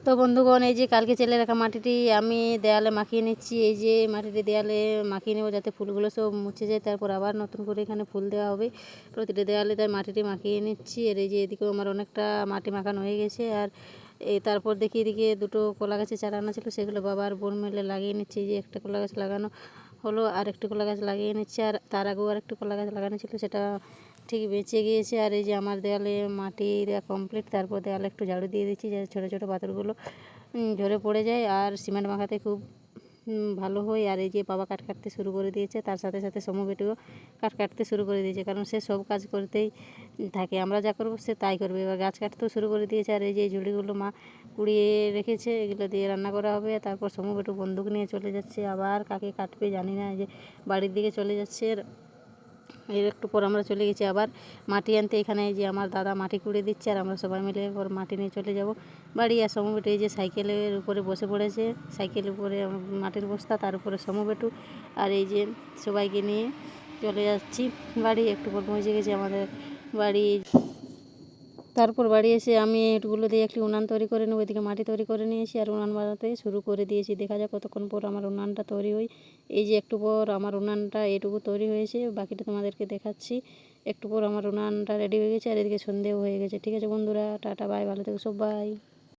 তো বন্ধুগণ, এই যে কালকে চেলে রাখা মাটিটি আমি দেয়ালে মাখিয়ে নিচ্ছি। এই যে মাটিটি দেয়ালে মাখিয়ে নেব যাতে ফুলগুলো সব মুছে যায়, তারপর আবার নতুন করে এখানে ফুল দেওয়া হবে প্রতিটা দেওয়ালে, তাই মাটিটি মাখিয়ে নিচ্ছি। আর এই যে এদিকেও আমার অনেকটা মাটি মাখানো হয়ে গেছে। আর তারপর দেখি এদিকে দুটো কলা গাছের চারা আনা ছিল, সেগুলো বাবা আর বোন মিলে লাগিয়ে নিচ্ছি। যে একটা কলা গাছ লাগানো হলো, আর একটি কলা গাছ লাগিয়ে নিচ্ছে। আর তার আগেও আর একটি কলা গাছ লাগানো ছিল, সেটা ঠিক বেঁচে গিয়েছে। আর এই যে আমার দেওয়ালে মাটি দেওয়া কমপ্লিট, তারপর দেওয়ালে একটু ঝাড়ু দিয়ে দিচ্ছি যাতে ছোটো ছোটো পাথরগুলো ঝরে পড়ে যায় আর সিমেন্ট মাখাতে খুব ভালো হয়। আর এই যে বাবা কাটতে শুরু করে দিয়েছে, তার সাথে সাথে সমু বেটিও কাটতে শুরু করে দিয়েছে, কারণ সে সব কাজ করতেই থাকে, আমরা যা করবো সে তাই করবে। এবার গাছ কাটতেও শুরু করে দিয়েছে। আর এই যে ঝুড়িগুলো মা কুড়িয়ে রেখেছে, এগুলো দিয়ে রান্না করা হবে। তারপর সমু বেটু বন্দুক নিয়ে চলে যাচ্ছে, আবার কাকে কাটবে জানি না, যে বাড়ির দিকে চলে যাচ্ছে। এর একটু পর আমরা চলে গেছি আবার মাটি আনতে। এখানে যে আমার দাদা মাটি কুড়িয়ে দিচ্ছে, আর আমরা সবাই মিলে পর মাটি নিয়ে চলে যাব বাড়ি। আর সমবেটু এই যে সাইকেলের উপরে বসে পড়েছে, সাইকেলের উপরে মাটির বস্তা, তার উপরে সমবেটু। আর এই যে সবাইকে নিয়ে চলে যাচ্ছি বাড়ি। একটু পর পৌঁছে গেছি আমাদের বাড়ি। তারপর বাড়ি এসে আমি এটুগুলো দিয়ে একটি উনান তৈরি করে নেবো। এদিকে মাটি তৈরি করে নিয়েছি আর উনান বানাতে শুরু করে দিয়েছি। দেখা যাক কতক্ষণ পর আমার উনানটা তৈরি হয়। এই যে একটু পর আমার উনানটা এটুকু তৈরি হয়েছে, বাকিটা তোমাদেরকে দেখাচ্ছি। একটু পর আমার উনানটা রেডি হয়ে গেছে, আর এদিকে সন্ধেও হয়ে গেছে। ঠিক আছে বন্ধুরা, টাটা বাই, ভালো থেকো সবাই।